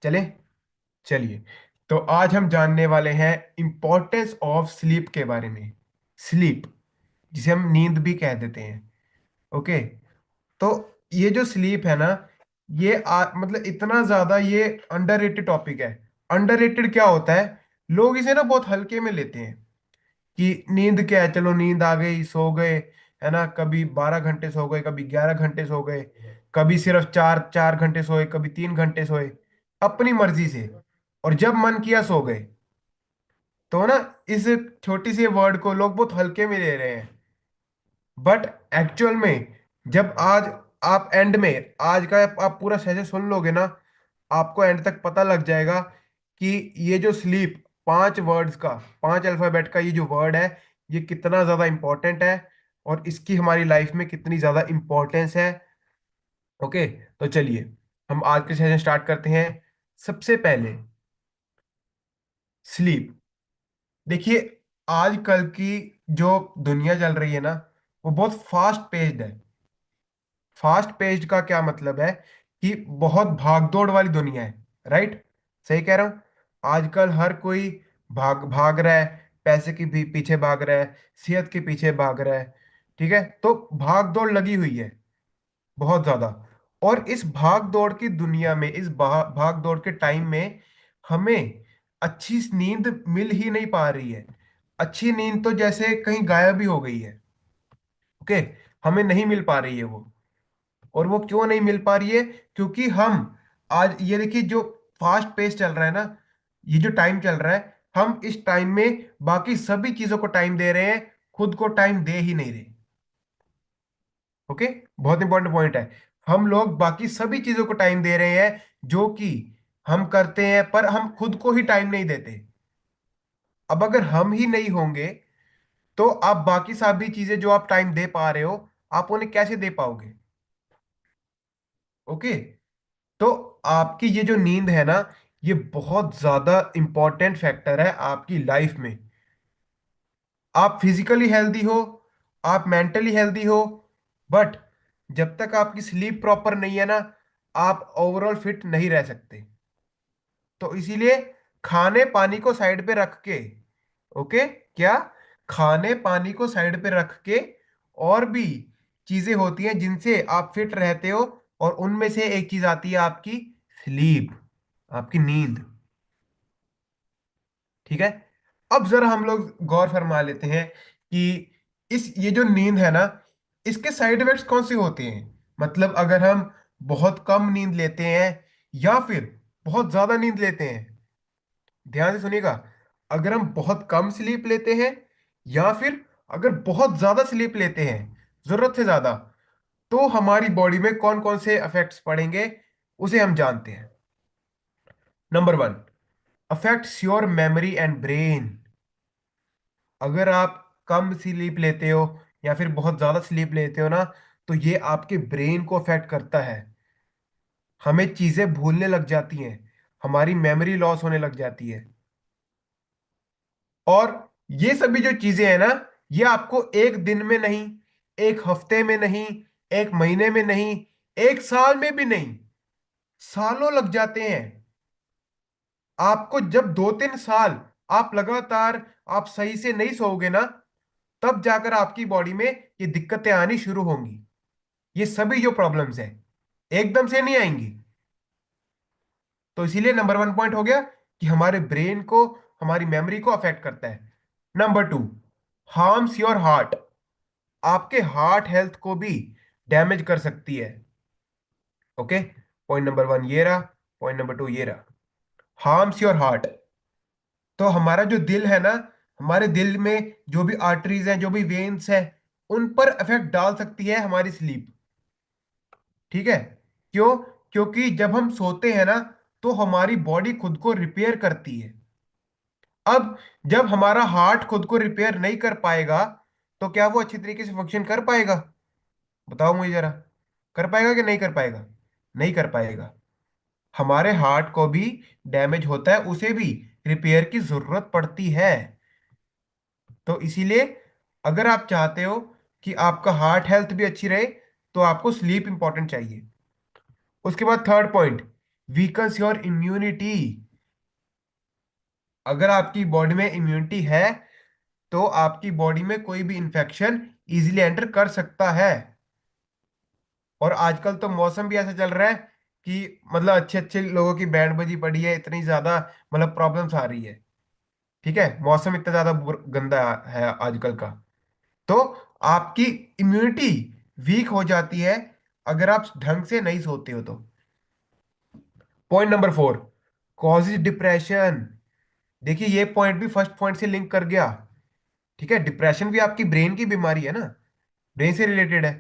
चले, चलिए। तो आज हम जानने वाले हैं इंपॉर्टेंस ऑफ स्लीप के बारे में। स्लीप, जिसे हम नींद भी कह देते हैं। ओके। तो ये जो स्लीप है ना, मतलब इतना ज्यादा ये अंडररेटेड टॉपिक है। अंडररेटेड क्या होता है? लोग इसे ना बहुत हल्के में लेते हैं कि नींद क्या है, चलो नींद आ गई, सो गए, है ना। कभी 12 घंटे सो गए, कभी 11 घंटे सो गए, कभी सिर्फ चार चार घंटे सोए, कभी 3 घंटे सोए, अपनी मर्जी से। और जब मन किया सो गए। तो ना, इस छोटी सी वर्ड को लोग बहुत हल्के में ले रहे हैं। बट एक्चुअल में, जब आज आप एंड में, आज का आप पूरा सेशन सुन लोगे ना, आपको एंड तक पता लग जाएगा कि ये जो स्लीप, 5 वर्ड्स का, 5 अल्फाबेट का ये जो वर्ड है, ये कितना ज्यादा इंपॉर्टेंट है और इसकी हमारी लाइफ में कितनी ज्यादा इंपॉर्टेंस है। ओके। तो चलिए, हम आज के सेशन स्टार्ट करते हैं। सबसे पहले, स्लीप। देखिए, आजकल की जो दुनिया चल रही है ना, वो बहुत फास्ट पेस्ड है। फास्ट पेस्ड का क्या मतलब है? कि बहुत भागदौड़ वाली दुनिया है। राइट? सही कह रहा हूं? आजकल हर कोई भाग भाग रहा है, पैसे के भी पीछे भाग रहा है, सेहत के पीछे भाग रहा है। ठीक है, तो भाग दौड़ लगी हुई है बहुत ज्यादा। और इस भाग दौड़ की दुनिया में, इस भाग दौड़ के टाइम में, हमें अच्छी नींद मिल ही नहीं पा रही है। अच्छी नींद तो जैसे कहीं गायब ही हो गई है। ओके। हमें नहीं मिल पा रही है वो। और वो क्यों नहीं मिल पा रही है? क्योंकि हम, आज ये देखिए, जो फास्ट पेस चल रहा है ना, ये जो टाइम चल रहा है, हम इस टाइम में बाकी सभी चीजों को टाइम दे रहे हैं, खुद को टाइम दे ही नहीं रहे। ओके। बहुत इंपॉर्टेंट पॉइंट है। हम लोग बाकी सभी चीजों को टाइम दे रहे हैं जो कि हम करते हैं, पर हम खुद को ही टाइम नहीं देते। अब अगर हम ही नहीं होंगे, तो आप बाकी सभी चीजें जो आप टाइम दे पा रहे हो, आप उन्हें कैसे दे पाओगे? ओके। तो आपकी ये जो नींद है ना, ये बहुत ज्यादा इंपॉर्टेंट फैक्टर है आपकी लाइफ में। आप फिजिकली हेल्दी हो, आप मेंटली हेल्दी हो, बट जब तक आपकी स्लीप प्रॉपर नहीं है ना, आप ओवरऑल फिट नहीं रह सकते। तो इसीलिए खाने पानी को साइड पे रख के, ओके, क्या, खाने पानी को साइड पे रख के, और भी चीजें होती हैं जिनसे आप फिट रहते हो, और उनमें से एक चीज आती है आपकी स्लीप, आपकी नींद। ठीक है। अब जरा हम लोग गौर फरमा लेते हैं कि इस ये जो नींद है ना, इसके साइड इफेक्ट्स कौन से होते हैं। मतलब अगर हम बहुत कम नींद लेते हैं या फिर बहुत ज्यादा नींद लेते हैं। ध्यान से सुनिएगा। अगर हम बहुत कम स्लीप लेते हैं या फिर अगर बहुत ज्यादा स्लीप लेते हैं, जरूरत से ज्यादा, तो हमारी बॉडी में कौन कौन से इफेक्ट्स पड़ेंगे, उसे हम जानते हैं। Number 1, affects your memory and brain. अगर आप कम स्लीप लेते हो या फिर बहुत ज्यादा स्लीप लेते हो ना, तो ये आपके ब्रेन को अफेक्ट करता है। हमें चीजें भूलने लग जाती हैं, हमारी मेमोरी लॉस होने लग जाती है। और ये सभी जो चीजें हैं ना, ये आपको एक दिन में नहीं, एक हफ्ते में नहीं, एक महीने में नहीं, एक साल में भी नहीं, सालों लग जाते हैं। आपको जब 2-3 साल आप लगातार आप सही से नहीं सोओगे ना, तब जाकर आपकी बॉडी में ये दिक्कतें आनी शुरू होंगी। ये सभी जो प्रॉब्लम्स है, एकदम से नहीं आएंगी। तो इसीलिए नंबर 1 पॉइंट हो गया कि हमारे ब्रेन को, हमारी मेमोरी को अफेक्ट करता है। Number 2, harms your heart. आपके हार्ट हेल्थ को भी डैमेज कर सकती है। ओके। पॉइंट नंबर 1 ये रहा, पॉइंट नंबर 2 ये रहा, हार्म्स योर हार्ट। तो हमारा जो दिल है ना, हमारे दिल में जो भी आर्टरीज हैं, जो भी वेन्स हैं, उन पर इफेक्ट डाल सकती है हमारी स्लीप। ठीक है। क्यों? क्योंकि जब हम सोते हैं ना, तो हमारी बॉडी खुद को रिपेयर करती है। अब जब हमारा हार्ट खुद को रिपेयर नहीं कर पाएगा, तो क्या वो अच्छी तरीके से फंक्शन कर पाएगा? बताओ मुझे जरा। कर पाएगा कि नहीं कर पाएगा? नहीं कर पाएगा। हमारे हार्ट को भी डैमेज होता है, उसे भी रिपेयर की जरूरत पड़ती है। तो इसीलिए, अगर आप चाहते हो कि आपका हार्ट हेल्थ भी अच्छी रहे, तो आपको स्लीप इंपॉर्टेंट चाहिए। उसके बाद third point, weakens your immunity. अगर आपकी बॉडी में इम्यूनिटी है तो आपकी बॉडी में कोई भी इंफेक्शन इजीली एंटर कर सकता है। और आजकल तो मौसम भी ऐसा चल रहा है कि मतलब अच्छे अच्छे लोगों की बैंड बजी पड़ी है, इतनी ज्यादा मतलब प्रॉब्लम्स आ रही है। ठीक है, मौसम इतना ज्यादा गंदा है आजकल का। तो आपकी इम्यूनिटी वीक हो जाती है अगर आप ढंग से नहीं सोते हो तो। Point number 4, causes depression. देखिए ये पॉइंट भी फर्स्ट पॉइंट से लिंक कर गया। ठीक है, डिप्रेशन भी आपकी ब्रेन की बीमारी है ना, ब्रेन से रिलेटेड है।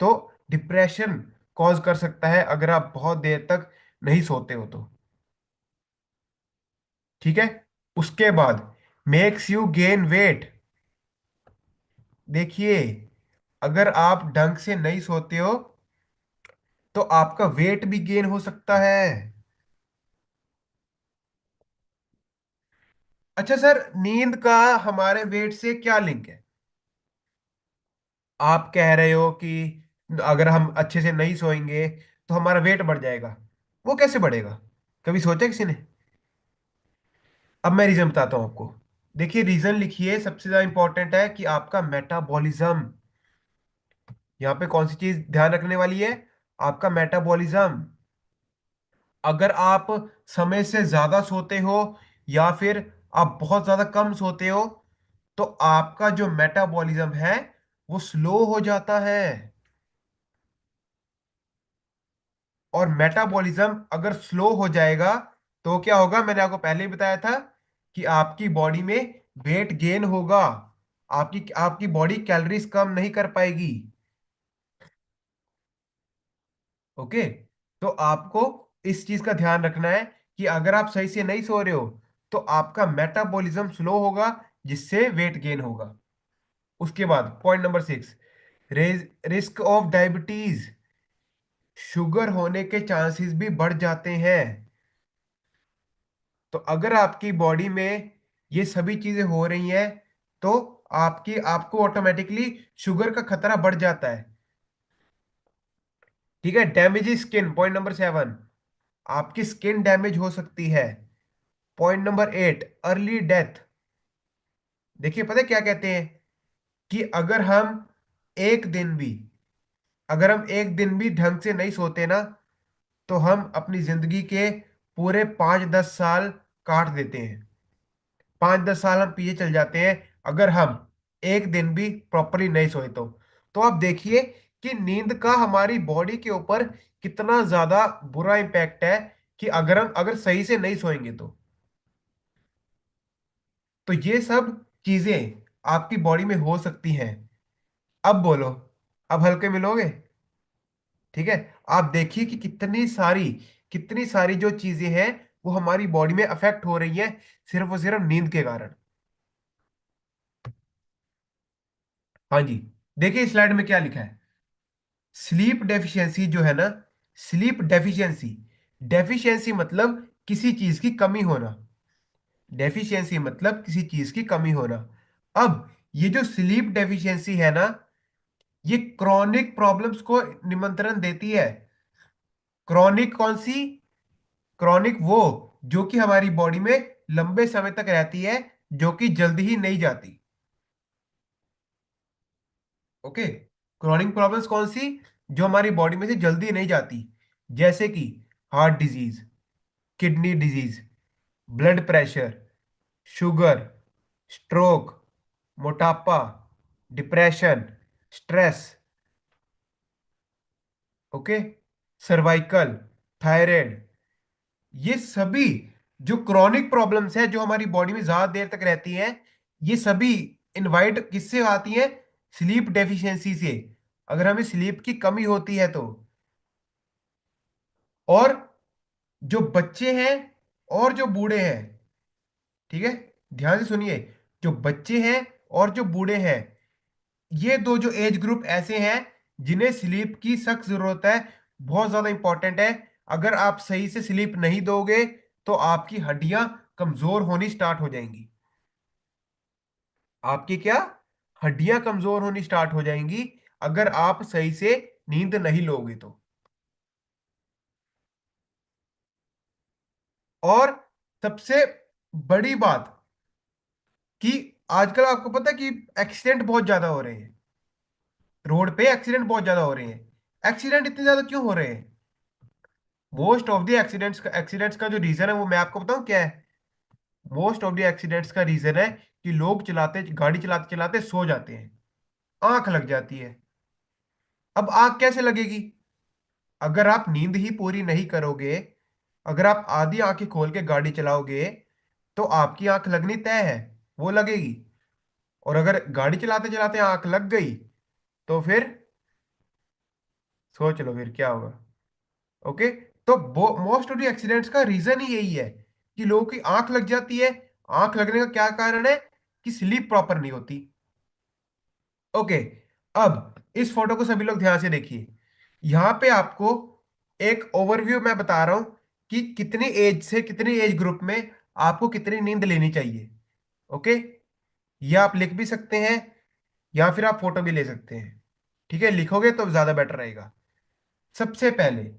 तो डिप्रेशन कॉज कर सकता है अगर आप बहुत देर तक नहीं सोते हो तो। ठीक है, उसके बाद मेक्स यू गेन वेट। देखिए, अगर आप ढंग से नहीं सोते हो तो आपका वेट भी गेन हो सकता है। अच्छा सर, नींद का हमारे वेट से क्या लिंक है? आप कह रहे हो कि अगर हम अच्छे से नहीं सोएंगे तो हमारा वेट बढ़ जाएगा। वो कैसे बढ़ेगा, कभी सोचा किसी ने? अब मैं रीजन बताता हूँ आपको। देखिए रीजन लिखिए, सबसे ज्यादा इंपॉर्टेंट है कि आपका मेटाबॉलिज्म। यहाँ पे कौन सी चीज ध्यान रखने वाली है? आपका मेटाबॉलिज्म। अगर आप समय से ज्यादा सोते हो या फिर आप बहुत ज्यादा कम सोते हो तो आपका जो मेटाबॉलिज्म है वो स्लो हो जाता है। और मेटाबॉलिज्म अगर स्लो हो जाएगा तो क्या होगा, मैंने आपको पहले ही बताया था कि आपकी बॉडी में वेट गेन होगा। आपकी आपकी बॉडी कैलोरीज कम नहीं कर पाएगी। ओके, तो आपको इस चीज का ध्यान रखना है कि अगर आप सही से नहीं सो रहे हो तो आपका मेटाबॉलिज्म स्लो होगा, जिससे वेट गेन होगा। उसके बाद point number 6, risk of diabetes. Sugar होने के चांसेस भी बढ़ जाते हैं। तो अगर आपकी बॉडी में ये सभी चीजें हो रही हैं तो आपकी आपको ऑटोमेटिकली शुगर का खतरा बढ़ जाता है। ठीक है, डैमेज स्किन, पॉइंट नंबर 7, आपकी स्किन डैमेज हो सकती है। Point number 8, early death. देखिए पता है क्या कहते हैं कि एक दिन भी अगर हम एक दिन भी ढंग से नहीं सोते ना तो हम अपनी जिंदगी के पूरे 5-10 साल काट देते हैं। 5-10 साल हम पीछे चल जाते हैं अगर हम एक दिन भी प्रॉपरली नहीं सोए तो आप देखिए कि नींद का हमारी बॉडी के ऊपर कितना ज्यादा बुरा इम्पैक्ट है, कि अगर सही से नहीं सोएंगे तो ये सब चीजें आपकी बॉडी में हो सकती हैं। अब बोलो, अब हल्के मिलोगे? ठीक है, आप देखिए कि कितनी सारी जो चीजें हैं वो हमारी बॉडी में अफेक्ट हो रही है सिर्फ और सिर्फ नींद के कारण। हाँ जी, देखिए स्लाइड में क्या लिखा है। स्लीप डेफिशिएंसी जो है ना, स्लीप डेफिशिएंसी, डेफिशिएंसी मतलब किसी चीज की कमी होना। डेफिशिएंसी मतलब किसी चीज की कमी होना। अब ये जो स्लीप डेफिशिएंसी है ना, ये क्रॉनिक प्रॉब्लम्स को निमंत्रण देती है। क्रॉनिक कौन सी? क्रॉनिक वो जो कि हमारी बॉडी में लंबे समय तक रहती है, जो कि जल्दी ही नहीं जाती। ओके, क्रॉनिक प्रॉब्लम्स कौन सी? जो हमारी बॉडी में से जल्दी नहीं जाती, जैसे कि heart disease, kidney disease, blood pressure, sugar, stroke, मोटापा, depression, stress. Okay, cervical, thyroid, ये सभी जो क्रॉनिक प्रॉब्लम्स है जो हमारी बॉडी में ज्यादा देर तक रहती हैं, ये सभी इनवाइट किससे आती हैं? स्लीप डेफिशिएंसी से। अगर हमें स्लीप की कमी होती है तो। और जो बच्चे हैं और जो बूढ़े हैं, ठीक है, ध्यान से सुनिए, जो बच्चे हैं और जो बूढ़े हैं, ये दो जो एज ग्रुप ऐसे हैं जिन्हें स्लीप की सख्त जरूरत है, बहुत ज्यादा इंपॉर्टेंट है। अगर आप सही से स्लीप नहीं दोगे तो आपकी हड्डियां कमजोर होनी स्टार्ट हो जाएंगी। आपकी क्या? हड्डियां कमजोर होनी स्टार्ट हो जाएंगी अगर आप सही से नींद नहीं लोगे तो। और सबसे बड़ी बात कि आजकल आपको पता है कि एक्सीडेंट बहुत ज्यादा हो रहे हैं। रोड पे एक्सीडेंट बहुत ज्यादा हो रहे हैं। एक्सीडेंट इतने ज्यादा क्यों हो रहे हैं? मोस्ट ऑफ द एक्सीडेंट्स का जो रीजन है वो मैं आपको बताऊं क्या है। मोस्ट ऑफ द एक्सीडेंट्स का रीजन है कि लोग गाड़ी चलाते चलाते सो जाते हैं, आंख लग जाती है। अब आंख कैसे लगेगी? अगर आप नींद ही पूरी नहीं करोगे, अगर आप आधी आंखें खोल के गाड़ी चलाओगे, तो आपकी आंख लगनी तय है, वो लगेगी। और अगर गाड़ी चलाते चलाते आंख लग गई, तो फिर सोच लो फिर क्या होगा। ओके। तो मोस्ट ऑफ द एक्सीडेंट्स का रीजन ही यही है कि लोगों की आंख लग जाती है। आंख लगने का क्या कारण है? कि स्लीप प्रॉपर नहीं होती। ओके। अब इस फोटो को सभी लोग ध्यान से देखिए। यहां पे आपको एक ओवरव्यू मैं बता रहा हूं कि कितनी एज से कितनी एज ग्रुप में आपको कितनी नींद लेनी चाहिए। ओके। ये आप लिख भी सकते हैं या फिर आप फोटो भी ले सकते हैं। ठीक है, लिखोगे तो ज्यादा बेटर रहेगा। सबसे पहले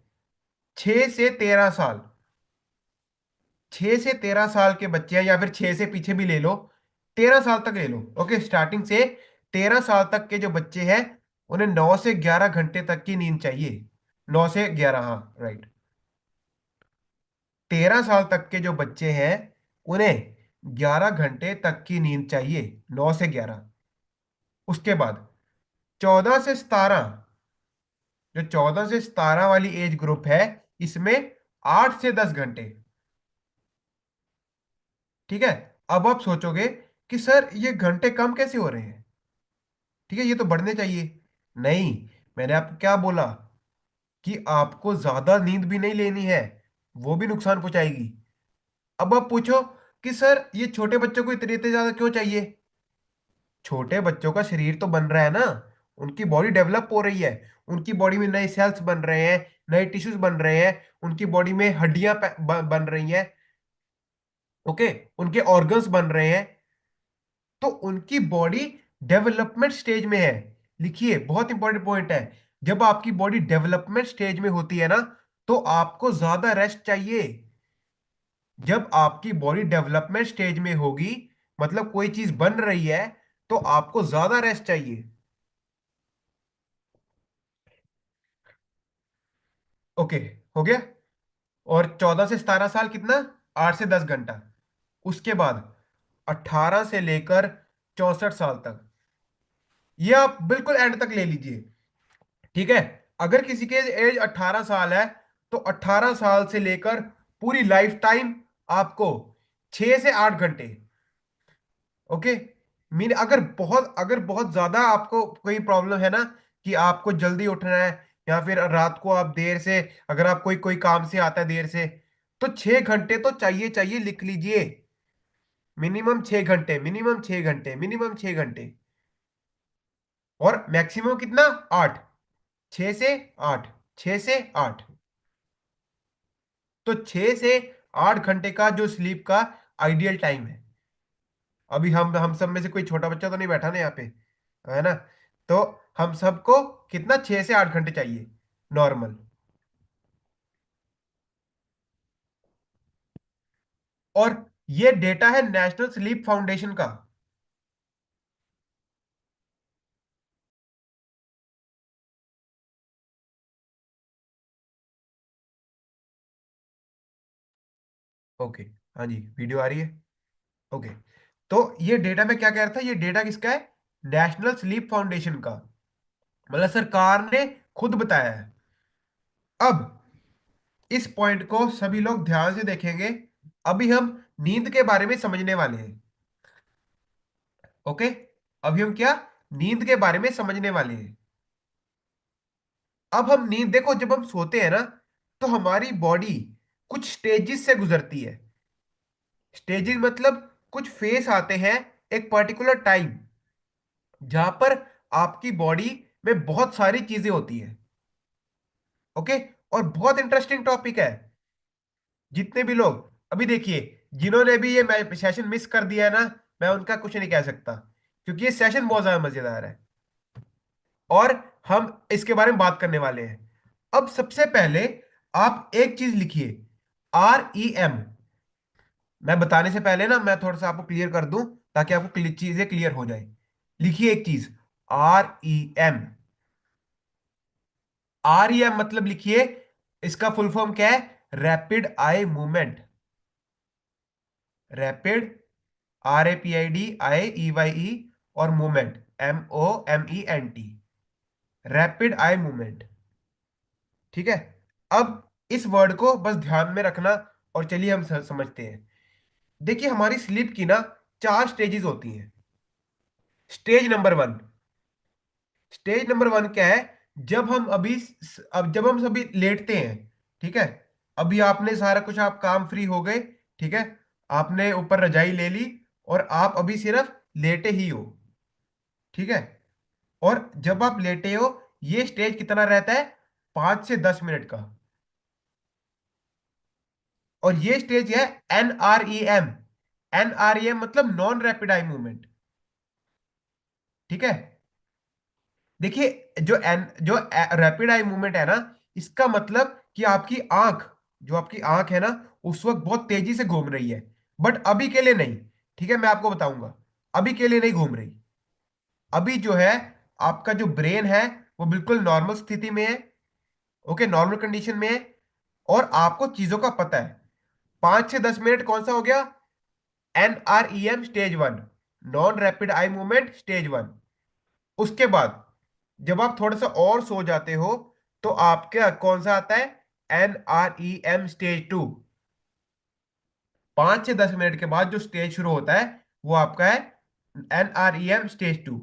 6 से 13 साल, 6 से 13 साल के बच्चे हैं, या फिर 6 से पीछे भी ले लो, 13 साल तक ले लो। ओके, स्टार्टिंग से 13 साल तक के जो बच्चे हैं, उन्हें 9 से 11 घंटे तक की नींद चाहिए। 9 से 11, हाँ राइट। 13 साल तक के जो बच्चे हैं, उन्हें 11 घंटे तक की नींद चाहिए। 9 से 11। उसके बाद 14 से 17, जो 14 से 17 वाली एज ग्रुप है, इसमें 8 से 10 घंटे। ठीक है। अब आप सोचोगे कि सर ये घंटे कम कैसे हो रहे हैं? ठीक है, ये तो बढ़ने चाहिए। नहीं, मैंने आपको क्या बोला कि आपको ज्यादा नींद भी नहीं लेनी है, वो भी नुकसान पहुंचाएगी। अब आप पूछो कि सर ये छोटे बच्चों को इतने इतने ज्यादा क्यों चाहिए? छोटे बच्चों का शरीर तो बन रहा है ना, उनकी बॉडी डेवलप हो रही है, उनकी बॉडी में नए सेल्स बन रहे हैं, नए टिश्यूज बन रहे हैं, उनकी बॉडी में हड्डियां बन रही हैं। ओके, उनके ऑर्गन्स बन रहे हैं। तो उनकी बॉडी डेवलपमेंट स्टेज में है। लिखिए, बहुत इंपॉर्टेंट पॉइंट है। जब आपकी बॉडी डेवलपमेंट स्टेज में होती है ना, तो आपको ज्यादा रेस्ट चाहिए। जब आपकी बॉडी डेवलपमेंट स्टेज में होगी, मतलब कोई चीज बन रही है, तो आपको ज्यादा रेस्ट चाहिए। ओके, हो गया। और 14 से 17 साल कितना? 8 से 10 घंटा। उसके बाद 18 से लेकर 64 साल तक, ये आप बिल्कुल एंड तक ले लीजिए। ठीक है। अगर किसी के एज 18 साल है, तो 18 साल से लेकर पूरी लाइफ टाइम आपको 6 से 8 घंटे। ओके। मीन अगर बहुत ज्यादा आपको कोई प्रॉब्लम है ना, कि आपको जल्दी उठना है, या फिर रात को आप देर से, अगर आप कोई कोई काम से आता है देर से, तो 6 घंटे तो चाहिए चाहिए, लिख लीजिए। मिनिमम 6 घंटे, मिनिमम 6 घंटे, मिनिमम 6 घंटे। और मैक्सिमम कितना? 8। 6 से 8, 6 से 8। तो 6 से 8 घंटे का जो स्लीप का आइडियल टाइम है। अभी हम सब में से कोई छोटा बच्चा तो नहीं बैठा ना यहाँ पे, है ना? तो हम सबको कितना, 6 से 8 घंटे चाहिए, नॉर्मल। और ये डेटा है नेशनल स्लीप फाउंडेशन का। ओके। हाँ जी, वीडियो आ रही है। ओके। तो ये डेटा में क्या कह रहा था, ये डेटा किसका है? नेशनल स्लीप फाउंडेशन का, मतलब सरकार ने खुद बताया है। अब इस पॉइंट को सभी लोग ध्यान से देखेंगे। अभी हम नींद के बारे में समझने वाले हैं। ओके। अभी हम क्या, नींद के बारे में समझने वाले हैं। अब हम नींद देखो, जब हम सोते हैं ना, तो हमारी बॉडी कुछ स्टेजेस से गुजरती है। स्टेजेस मतलब कुछ फेस आते हैं, एक पर्टिकुलर टाइम, जहां पर आपकी बॉडी में बहुत सारी चीजें होती है। ओके। और बहुत इंटरेस्टिंग टॉपिक है। जितने भी लोग अभी देखिए, जिन्होंने भी ये सेशन मिस कर दिया है ना, मैं उनका कुछ नहीं कह सकता, क्योंकि ये सेशन बहुत ज्यादा मजेदार है। और हम इसके बारे में बात करने वाले हैं। अब सबसे पहले आप एक चीज लिखिए, REM। मैं बताने से पहले ना मैं थोड़ा सा आपको क्लियर कर दूं, ताकि आपको चीजें क्लियर हो जाए। लिखिए एक चीज, REM। REM मतलब लिखिए, इसका फुल फॉर्म क्या है? Rapid eye movement. Rapid, RAPID, IEYE, और movement, MOMENT। Rapid eye movement. ठीक है। अब इस वर्ड को बस ध्यान में रखना, और चलिए हम समझते हैं। देखिए हमारी स्लीप की ना 4 स्टेजेस होती हैं। Stage number 1। स्टेज नंबर 1 क्या है? जब हम अभी अब जब हम सभी लेटते हैं, ठीक है। अभी आपने सारा कुछ, आप काम फ्री हो गए, ठीक है। आपने ऊपर रजाई ले ली, और आप अभी सिर्फ लेटे ही हो, ठीक है। और जब आप लेटे हो, ये स्टेज कितना रहता है? 5 से 10 मिनट का। और ये स्टेज है NREM। NREM मतलब नॉन रैपिड आई मूवमेंट, ठीक है। देखिए जो रैपिड आई मूवमेंट है ना, इसका मतलब कि आपकी आंख, जो आपकी आंख है ना, उस वक्त बहुत तेजी से घूम रही है। बट अभी के लिए नहीं, ठीक है, मैं आपको बताऊंगा। अभी के लिए नहीं घूम रही। अभी जो है, आपका जो ब्रेन है, वो बिल्कुल नॉर्मल स्थिति में है। ओके, नॉर्मल कंडीशन में है। और आपको चीजों का पता है। 5 से 10 मिनट कौन सा हो गया? NREM stage 1, non rapid eye movement stage 1। उसके बाद जब आप थोड़ा सा और सो जाते हो, तो आपका कौन सा आता है? NREM stage 2। 5 से 10 मिनट के बाद जो स्टेज शुरू होता है, वो आपका है NREM स्टेज 2।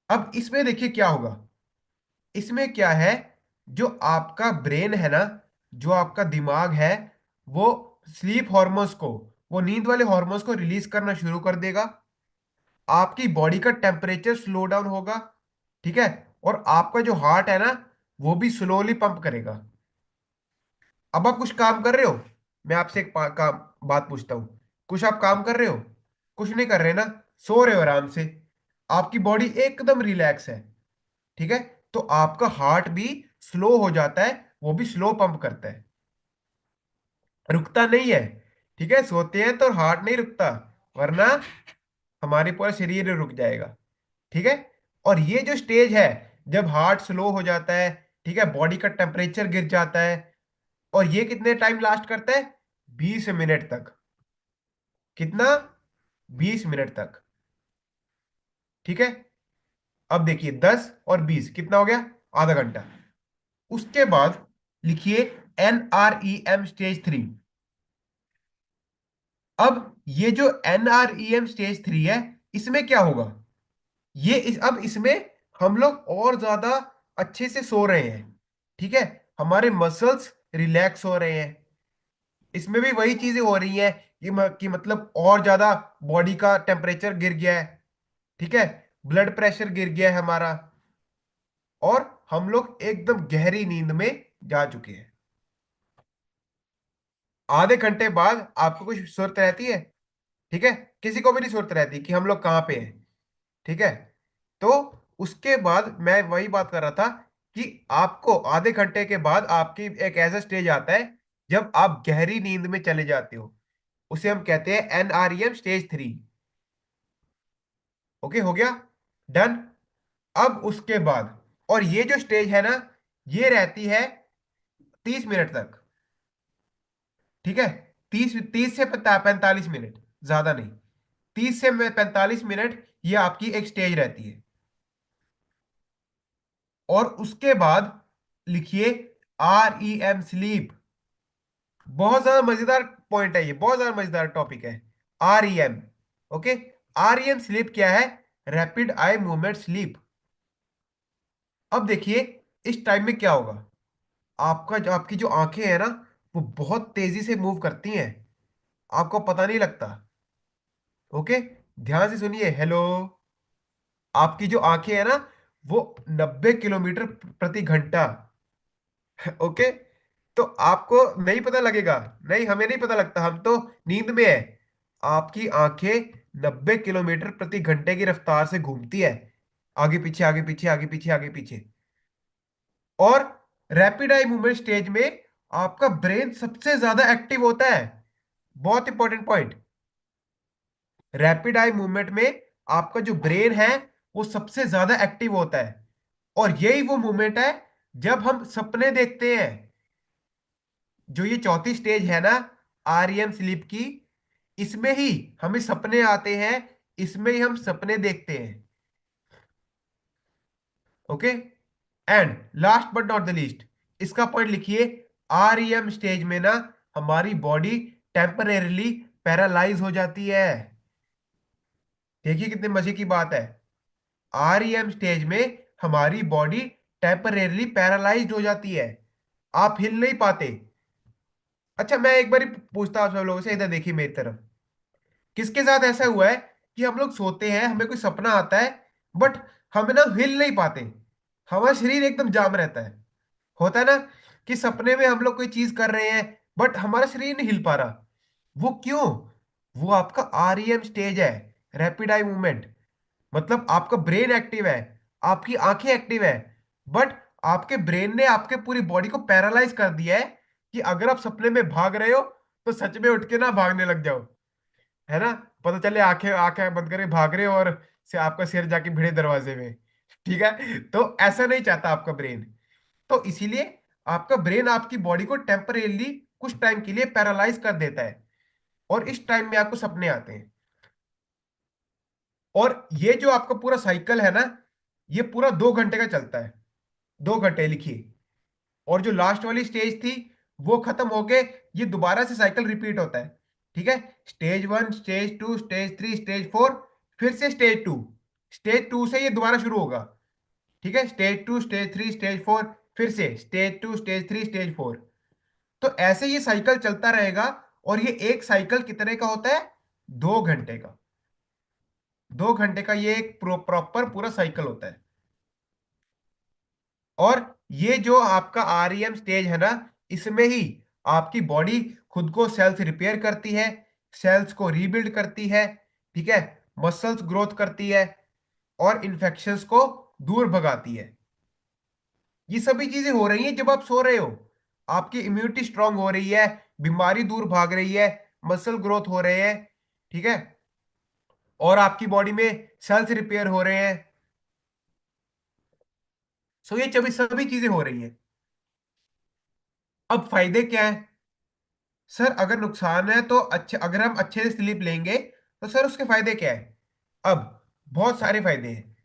अब इसमें देखिए क्या होगा। इसमें क्या है? जो आपका ब्रेन है ना, जो आपका दिमाग है, वो स्लीप हॉर्मोन्स को, वो नींद वाले हॉर्मोन्स को रिलीज करना शुरू कर देगा। आपकी बॉडी का टेम्परेचर स्लो डाउन होगा, ठीक है। और आपका जो हार्ट है ना, वो भी स्लोली पंप करेगा। अब आप कुछ काम कर रहे हो? मैं आपसे एक काम बात पूछता हूँ। कुछ आप काम कर रहे हो? कुछ नहीं कर रहे ना? सो रहे हो आराम से। आपकी बॉडी एकदम रिलैक्स है, ठीक है। तो आपका हार्ट भी स्लो हो जाता है, वो भी स्लो पंप करता है, रुकता नहीं है। ठीक है, सोते हैं तो हार्ट नहीं रुकता, वरना हमारे पूरा शरीर रुक जाएगा, ठीक है। और ये जो स्टेज है, जब हार्ट स्लो हो जाता है, ठीक है, बॉडी का टेम्परेचर गिर जाता है, और ये कितने टाइम लास्ट करता है? 20 मिनट तक। कितना? 20 मिनट तक, ठीक है। अब देखिए 10 और 20 कितना हो गया? आधा घंटा। उसके बाद लिखिए NREM स्टेज 3। अब ये जो NREM स्टेज 3 है, इसमें क्या होगा? अब इसमें हम लोग और ज्यादा अच्छे से सो रहे हैं, ठीक है। हमारे मसल्स रिलैक्स हो रहे हैं। इसमें भी वही चीजें हो रही हैं कि मतलब और ज्यादा बॉडी का टेम्परेचर गिर गया है, ठीक है। ब्लड प्रेशर गिर गया है हमारा, और हम लोग एकदम गहरी नींद में जा चुके हैं। आधे घंटे बाद आपको कुछ सुर्त रहती है? ठीक है। किसी को भी नहीं सुर्त रहती कि हम लोग कहाँ पे हैं, ठीक है। तो उसके बाद मैं वही बात कर रहा था, कि आपको आधे घंटे के बाद आपकी एक ऐसा स्टेज आता है, जब आप गहरी नींद में चले जाते हो। उसे हम कहते हैं NREM स्टेज 3। ओके, हो गया, डन। अब उसके बाद, और ये जो स्टेज है ना, ये रहती है 30 मिनट तक, ठीक है। 30 30 से 45 मिनट, ज्यादा नहीं। 30 से 45 मिनट ये आपकी एक स्टेज रहती है। और उसके बाद लिखिए REM स्लीप। बहुत ज्यादा मजेदार पॉइंट है ये, बहुत ज्यादा मजेदार टॉपिक है। REM। ओके। REM स्लीप क्या है? Rapid eye movement sleep. अब देखिए, इस टाइम में क्या होगा। आपकी जो आंखें हैं ना, वो बहुत तेजी से मूव करती हैं, आपको पता नहीं लगता। ओके, ध्यान से सुनिए, हेलो। आपकी जो आंखें हैं ना, वो 90 किलोमीटर प्रति घंटा। ओके। तो आपको नहीं पता लगेगा। नहीं, हमें नहीं पता लगता, हम तो नींद में है। आपकी आंखें 90 किलोमीटर प्रति घंटे की रफ्तार से घूमती है, आगे पीछे आगे पीछे आगे पीछे आगे पीछे। और रैपिड आई मूवमेंट स्टेज में आपका ब्रेन सबसे ज्यादा एक्टिव होता है। बहुत important point. Rapid eye movement में आपका जो ब्रेन है वो सबसे ज्यादा एक्टिव होता है, और यही वो मूवमेंट है जब हम सपने देखते हैं। जो ये चौथी स्टेज है ना, आरईएम स्लीप की, इसमें ही हमें सपने आते हैं, इसमें ही हम सपने देखते हैं। Okay. And last but not the least, इसका पॉइंट लिखिए। आरईएम स्टेज में ना हमारी बॉडी टेम्परेरीली पैरालाइज हो जाती है। देखिए कितने मजे की बात है। आरईएम स्टेज में हमारी बॉडी टेम्परेरीली पैरालाइज्ड हो जाती है, आप हिल नहीं पाते। अच्छा मैं एक बार पूछता हूँ आप सब लोगों से, इधर देखिए मेरी तरफ। किसके साथ ऐसा हुआ है कि हम लोग सोते हैं, हमें कोई सपना आता है, बट हम ना हिल नहीं पाते, हमारा शरीर एकदम जाम रहता है। होता है ना कि सपने में हम लोग कोई चीज कर रहे हैं बट हमारा शरीर नहीं हिल पा रहा। वो क्यों? वो आपका आरईएम स्टेज है, रैपिड आई मूवमेंट। मतलब आपका ब्रेन एक्टिव है, आपकी आंखें एक्टिव है, बट आपके ब्रेन ने आपके पूरी बॉडी को पैरालाइज कर दिया है कि अगर आप सपने में भाग रहे हो तो सच में उठ के ना भागने लग जाओ। है ना? पता चले आंखें आंखें बंद करके भाग रहे हो और से आपका सिर जाके भिड़े दरवाजे में। ठीक है, तो ऐसा नहीं चाहता आपका ब्रेन। तो इसीलिए आपका ब्रेन आपकी बॉडी को टेम्परेली कुछ टाइम के लिए पैरालाइज कर देता है, और इस टाइम में आपको सपने आते हैं। और ये जो आपका पूरा साइकिल है ना, ये पूरा 2 घंटे का चलता है। 2 घंटे लिखिए। और जो लास्ट वाली स्टेज थी वो खत्म होके ये दोबारा से साइकिल रिपीट होता है। ठीक है, स्टेज 1, स्टेज 2, स्टेज 3, स्टेज 4, फिर से स्टेज 2। स्टेज 2 से ये दोबारा शुरू होगा। ठीक है, स्टेज 2, स्टेज 3, स्टेज 4, फिर से स्टेज 2, स्टेज 3, स्टेज 4। तो ऐसे ये साइकिल चलता रहेगा। और ये एक साइकिल कितने का होता है? 2 घंटे का। 2 घंटे का ये एक प्रॉपर पूरा साइकिल होता है। और ये जो आपका आरईएम स्टेज है ना, इसमें ही आपकी बॉडी खुद को सेल्स रिपेयर करती है, सेल्स को रीबिल्ड करती है। ठीक है, मसल्स ग्रोथ करती है, और इन्फेक्शंस को दूर भगाती है। ये सभी चीजें हो रही हैं जब आप सो रहे हो। आपकी इम्यूनिटी स्ट्रांग हो रही है, बीमारी दूर भाग रही है, मसल ग्रोथ हो रहे हैं। ठीक है, और आपकी बॉडी में सेल्स रिपेयर हो रहे हैं। सो ये सभी सभी चीजें हो रही हैं। अब फायदे क्या है? सर अगर नुकसान है तो अच्छे, अगर हम अच्छे से स्लीप लेंगे तो सर उसके फायदे क्या है? अब बहुत सारे फायदे हैं।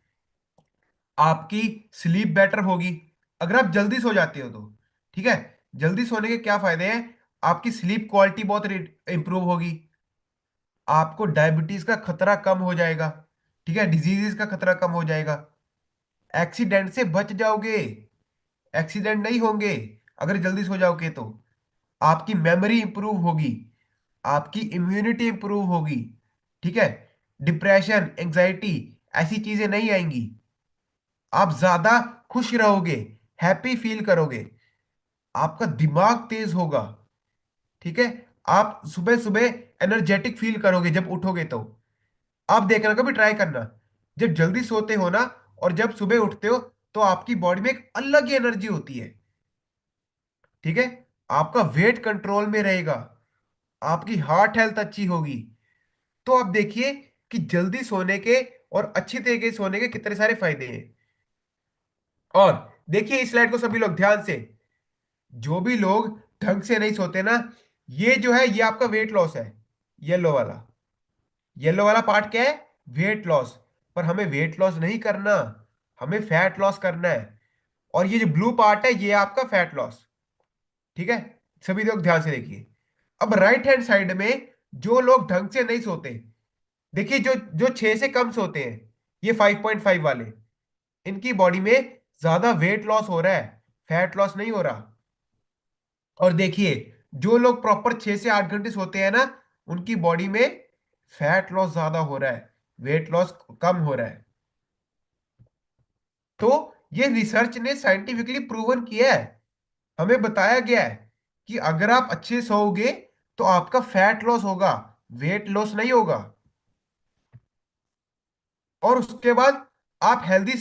आपकी स्लीप बेटर होगी अगर आप जल्दी सो जाते हो तो। ठीक है, जल्दी सोने के क्या फायदे हैं? आपकी स्लीप क्वालिटी बहुत इंप्रूव होगी। आपको डायबिटीज का खतरा कम हो जाएगा। ठीक है, डिजीजेस का खतरा कम हो जाएगा। एक्सीडेंट से बच जाओगे, एक्सीडेंट नहीं होंगे अगर जल्दी सो जाओगे तो। आपकी मेमोरी इंप्रूव होगी, आपकी इम्यूनिटी इंप्रूव होगी। ठीक है, डिप्रेशन, एंजाइटी, ऐसी चीजें नहीं आएंगी। आप ज्यादा खुश रहोगे, हैप्पी फील करोगे, आपका दिमाग तेज होगा। ठीक है, आप सुबह सुबह एनर्जेटिक फील करोगे जब उठोगे तो। आप देखना, कभी ट्राई करना, जब जल्दी सोते हो ना और जब सुबह उठते हो तो आपकी बॉडी में एक अलग ही एनर्जी होती है। ठीक है, आपका वेट कंट्रोल में रहेगा, आपकी हार्ट हेल्थ अच्छी होगी। तो आप देखिए कि जल्दी सोने के और अच्छी तरीके से सोने के कितने सारे फायदे हैं। और देखिए इस स्लाइड को सभी लोग ध्यान से। जो भी लोग ढंग से नहीं सोते ना, ये जो है ये आपका वेट लॉस है। येलो वाला, येलो वाला पार्ट क्या है? Weight loss. पर हमें वेट लॉस नहीं करना, हमें फैट लॉस करना है। और ये जो ब्लू पार्ट है ये आपका फैट लॉस। ठीक है, सभी लोग ध्यान से देखिए। अब राइट हैंड साइड में जो लोग ढंग से नहीं सोते, देखिए जो जो 6 से कम सोते हैं, ये 5.5 वाले, इनकी बॉडी में ज्यादा वेट लॉस हो रहा है, फैट लॉस नहीं हो रहा। और देखिए जो लोग प्रॉपर 6 से 8 घंटे सोते हैं ना, उनकी बॉडी में फैट लॉस ज्यादा हो रहा है, वेट लॉस कम हो रहा है। तो ये रिसर्च ने साइंटिफिकली प्रूवन किया है, हमें बताया गया है कि अगर आप अच्छे सोओगे तो आपका फैट लॉस होगा, वेट लॉस नहीं होगा। और उसके बाद आप हेल्दी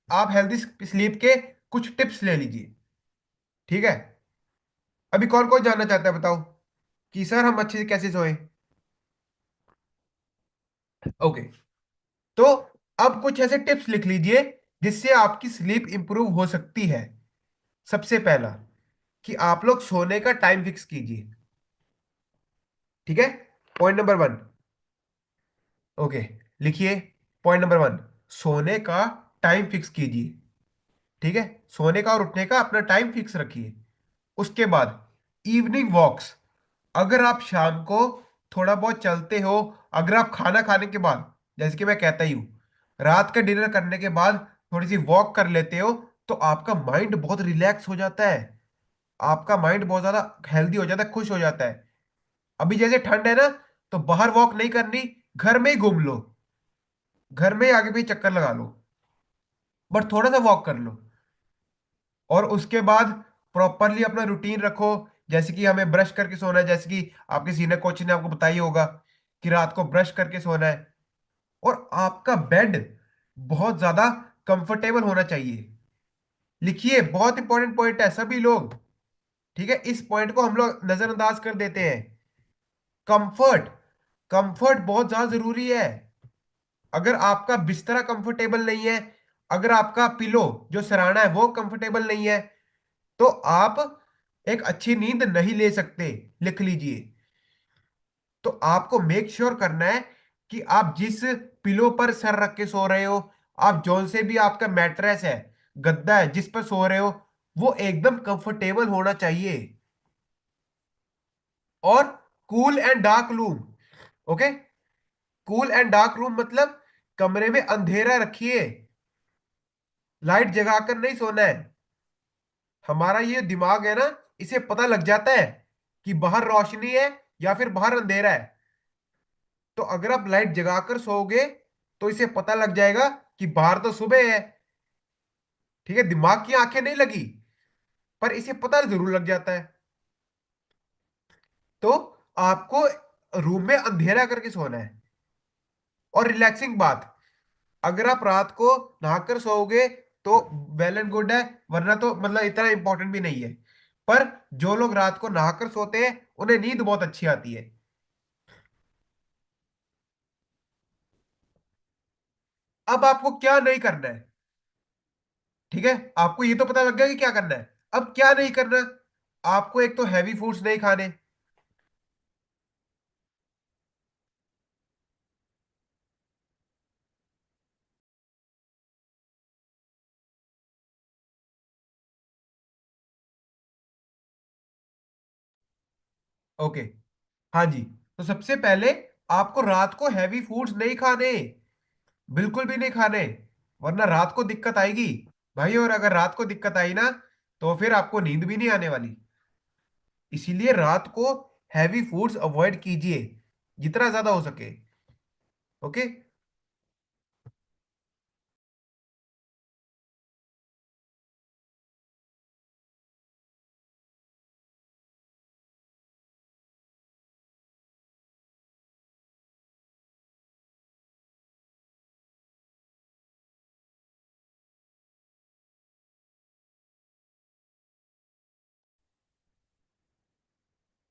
आप हेल्दी स्लीप के कुछ टिप्स ले लीजिए। ठीक है, अभी कौन कौन जानना चाहता है बताओ? कि सर हम अच्छे से कैसे सोए। ओके। तो अब कुछ ऐसे टिप्स लिख लीजिए जिससे आपकी स्लीप इंप्रूव हो सकती है। सबसे पहला, कि आप लोग सोने का टाइम फिक्स कीजिए। ठीक है, पॉइंट नंबर वन। ओके, लिखिए। पॉइंट नंबर वन, सोने का टाइम फिक्स कीजिए। ठीक है, सोने का और उठने का अपना टाइम फिक्स रखिए। उसके बाद इवनिंग वॉक्स। अगर आप शाम को थोड़ा बहुत चलते हो, अगर आप खाना खाने के बाद, जैसे कि मैं कहता ही हूँ, रात का डिनर करने के बाद थोड़ी सी वॉक कर लेते हो, तो आपका माइंड बहुत रिलैक्स हो जाता है। आपका माइंड बहुत ज्यादा हेल्दी हो जाता है, खुश हो जाता है। अभी जैसे ठंड है ना, तो बाहर वॉक नहीं करनी, घर में ही घूम लो, घर में ही आगे पीछे चक्कर लगा लो, बट थोड़ा सा वॉक कर लो। और उसके बाद प्रॉपरली अपना रूटीन रखो। जैसे कि हमें ब्रश करके सोना है, जैसे कि आपके सीनियर कोच ने आपको बताया होगा कि रात को ब्रश करके सोना है। और आपका बेड बहुत ज्यादा कंफर्टेबल होना चाहिए। लिखिए, बहुत इंपॉर्टेंट पॉइंट है सभी लोग। ठीक है, इस पॉइंट को हम लोग नजरअंदाज कर देते हैं। कंफर्ट, कंफर्ट बहुत ज्यादा जरूरी है। अगर आपका बिस्तरा कंफर्टेबल नहीं है, अगर आपका पिलो जो सराहना है वो कंफर्टेबल नहीं है, तो आप एक अच्छी नींद नहीं ले सकते। लिख लीजिए। तो आपको मेक श्योर करना है कि आप जिस पिलो पर सर रख के सो रहे हो, आप जौन से भी आपका मैट्रेस है, गद्दा है जिस पर सो रहे हो, वो एकदम कंफर्टेबल होना चाहिए। और cool and dark room. Okay, cool and dark room मतलब कमरे में अंधेरा रखिए, लाइट जगाकर नहीं सोना है। हमारा ये दिमाग है ना, इसे पता लग जाता है कि बाहर रोशनी है या फिर बाहर अंधेरा है। तो अगर आप लाइट जगाकर सोओगे, तो इसे पता लग जाएगा कि बाहर तो सुबह है। ठीक है, दिमाग की आंखें नहीं लगी, पर इसे पता जरूर लग जाता है। तो आपको रूम में अंधेरा करके सोना है। और रिलैक्सिंग बात, अगर आप रात को नहाकर सोओगे तो वेल एंड गुड है, वरना तो मतलब इतना इंपॉर्टेंट भी नहीं है। पर जो लोग रात को नहाकर सोते हैं उन्हें नींद बहुत अच्छी आती है। अब आपको क्या नहीं करना है। ठीक है, आपको ये तो पता लग गया कि क्या करना है। अब क्या नहीं करना, आपको एक तो हैवी फूड्स नहीं खाने। ओके, हाँ जी। तो सबसे पहले आपको रात को हैवी फूड्स नहीं खाने, बिल्कुल भी नहीं खाने, वरना रात को दिक्कत आएगी भाई। और अगर रात को दिक्कत आई ना, तो फिर आपको नींद भी नहीं आने वाली। इसीलिए रात को हैवी फूड्स अवॉइड कीजिए जितना ज्यादा हो सके। ओके।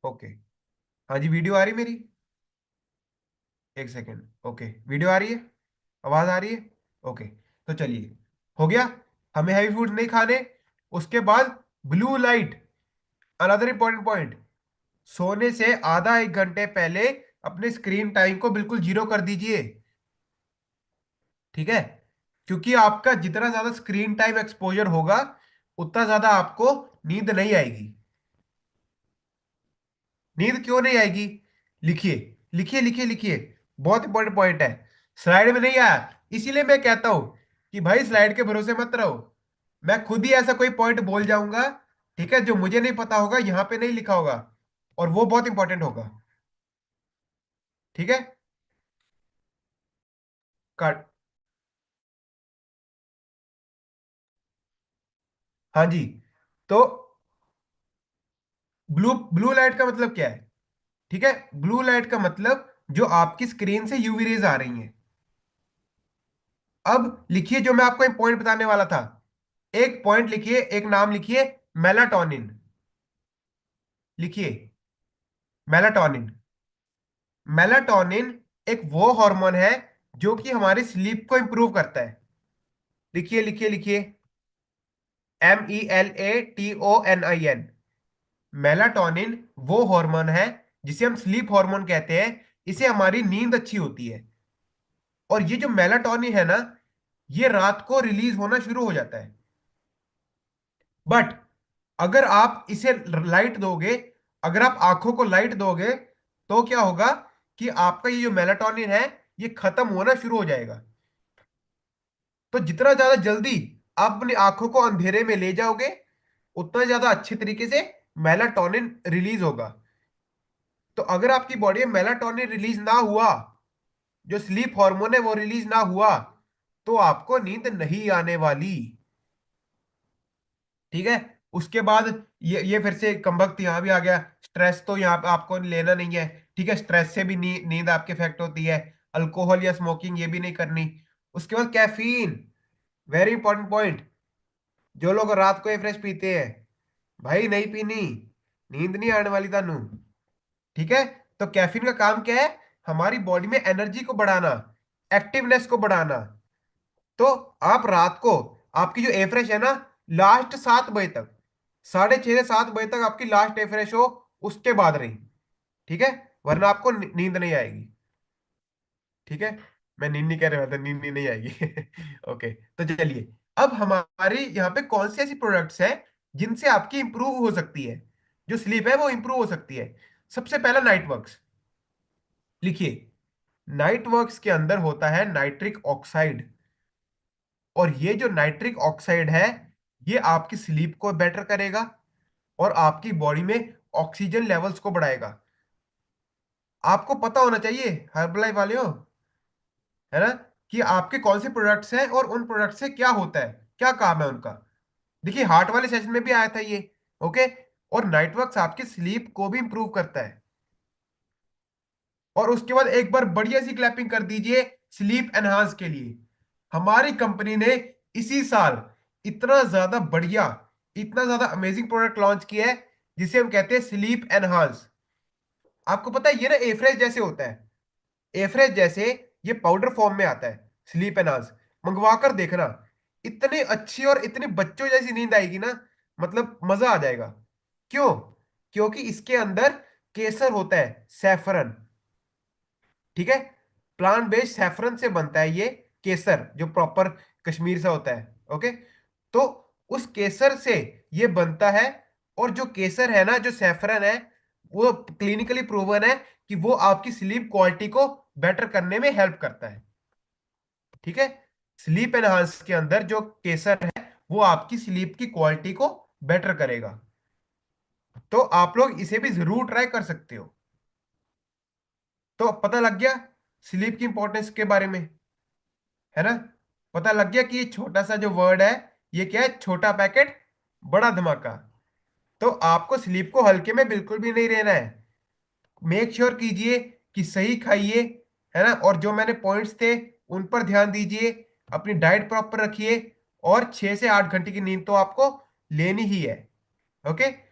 ओके, हाँ जी, वीडियो आ रही मेरी? एक सेकेंड। ओके, वीडियो आ रही है, आवाज आ रही है? ओके, तो चलिए, हो गया। हमें हैवी फूड नहीं खाने। उसके बाद blue light, another important point. सोने से आधा एक घंटे पहले अपने स्क्रीन टाइम को बिल्कुल जीरो कर दीजिए। ठीक है, क्योंकि आपका जितना ज्यादा स्क्रीन टाइम एक्सपोजर होगा, उतना ज्यादा आपको नींद नहीं आएगी। नींद क्यों नहीं आएगी? लिखिए, लिखिए, लिखिए, लिखिए। बहुत इंपॉर्टेंट पॉइंट है, स्लाइड में नहीं आया। इसीलिए मैं कहता हूं कि भाई स्लाइड के भरोसे मत रहो। मैं खुद ही ऐसा कोई पॉइंट बोल जाऊंगा, ठीक है, जो मुझे नहीं पता होगा, यहां पे नहीं लिखा होगा, और वो बहुत इंपॉर्टेंट होगा। ठीक है, कट। हाँ जी। तो ब्लू ब्लू लाइट का मतलब क्या है? ठीक है, ब्लू लाइट का मतलब जो आपकी स्क्रीन से यूवी रेज आ रही हैं। अब लिखिए, जो मैं आपको एक पॉइंट बताने वाला था, एक पॉइंट लिखिए, एक नाम लिखिए, मेलाटोनिन। लिखिए, मेलाटोनिन। मेलाटोनिन एक वो हार्मोन है जो कि हमारी स्लीप को इंप्रूव करता है। लिखिए लिखिए लिखिए, MELATONIN। मेलाटोनिन वो हार्मोन है जिसे हम स्लीप हार्मोन कहते हैं। इसे हमारी नींद अच्छी होती है। और ये जो मेलाटोनिन है ना, ये रात को रिलीज होना शुरू हो जाता है। बट अगर आप इसे लाइट दोगे, अगर आप आंखों को लाइट दोगे, तो क्या होगा कि आपका ये जो मेलाटोनिन है, ये खत्म होना शुरू हो जाएगा। तो जितना ज्यादा जल्दी आप अपनी आंखों को अंधेरे में ले जाओगे, उतना ज्यादा अच्छे तरीके से मेलाटोनिन रिलीज होगा। तो अगर आपकी बॉडी में मेलाटोनिन रिलीज ना हुआ, जो स्लीप हार्मोन है वो रिलीज ना हुआ, तो आपको नींद नहीं आने वाली। ठीक है। उसके बाद ये फिर से कमबख्त यहाँ भी आ गया। स्ट्रेस तो यहाँ पे आपको लेना नहीं है। ठीक है, स्ट्रेस से भी नींद आपके इफेक्ट होती है। अल्कोहल या स्मोकिंग ये भी नहीं करनी। उसके बाद कैफीन, वेरी इंपॉर्टेंट पॉइंट। जो लोग रात को फ्रेश पीते हैं, भाई नहीं पीनी, नींद नहीं आने वाली तानू। ठीक है। तो कैफीन का काम क्या है? हमारी बॉडी में एनर्जी को बढ़ाना, एक्टिवनेस को बढ़ाना। तो आप रात को, आपकी जो एफ्रेश है ना, लास्ट 7 बजे तक, 6:30 से 7 बजे तक आपकी लास्ट एफ्रेश हो, उसके बाद रही। ठीक है, वरना आपको नींद नहीं आएगी। ठीक है। मैं नींद नहीं कह रहा था, नींद नहीं आएगी। ओके। तो चलिए, अब हमारी यहाँ पे कौन सी ऐसी प्रोडक्ट्स हैं जिनसे आपकी इंप्रूव हो सकती है, जो स्लीप है वो इंप्रूव हो सकती है। सबसे पहला नाइट वर्क्स। लिखिए, नाइट वर्क्स के अंदर होता है नाइट्रिक ऑक्साइड। और ये जो नाइट्रिक ऑक्साइड है, ये आपकी स्लीप को बेटर करेगा और आपकी बॉडी में ऑक्सीजन लेवल्स को बढ़ाएगा। आपको पता होना चाहिए हर्बलाइफ वाले हो, है ना, कि आपके कौन से प्रोडक्ट्स हैं और उन प्रोडक्ट से क्या होता है, क्या काम है उनका। देखिए, हार्ट वाले सेशन में भी आया था ये। ओके। और नाइटवर्क्स आपकी स्लीप को भी इंप्रूव करता है। और उसके बाद एक बार बढ़िया सी क्लैपिंग कर दीजिए स्लीप एनहांस के लिए। हमारी कंपनी ने इसी साल इतना ज्यादा बढ़िया, इतना ज्यादा अमेजिंग प्रोडक्ट लॉन्च किया है, जिसे हम कहते हैं स्लीप एनहांस। आपको पता है ये ना एफ्रेश जैसे होता है, एफ्रेश जैसे ये पाउडर फॉर्म में आता है स्लीप एनहांस। मंगवा कर देखना, इतनी अच्छी और इतनी बच्चों जैसी नींद आएगी ना, मतलब मजा आ जाएगा। क्यों? क्योंकि इसके अंदर केसर होता है, सैफरन। ठीक है। प्लांट बेस्ड सैफरन से बनता है ये केसर, जो प्रॉपर कश्मीर से होता है। ओके। तो उस केसर से ये बनता है। और जो केसर है ना, जो सैफरन है, वो क्लिनिकली प्रूवन है कि वो आपकी स्लीप क्वालिटी को बेटर करने में हेल्प करता है। ठीक है। स्लीप एनहांस के अंदर जो केसर है, वो आपकी स्लीप की क्वालिटी को बेटर करेगा। तो आप लोग इसे भी जरूर ट्राई कर सकते हो। तो पता लग गया स्लीप की इंपॉर्टेंस के बारे में, है ना। पता लग गया कि ये छोटा सा जो वर्ड है, ये क्या है? छोटा पैकेट बड़ा धमाका। तो आपको स्लीप को हल्के में बिल्कुल भी नहीं लेना है। मेक श्योर कीजिए कि सही खाइए, है ना, और जो मैंने पॉइंट्स थे उन पर ध्यान दीजिए। अपनी डाइट प्रॉपर रखिए। और 6 से 8 घंटे की नींद तो आपको लेनी ही है। ओके।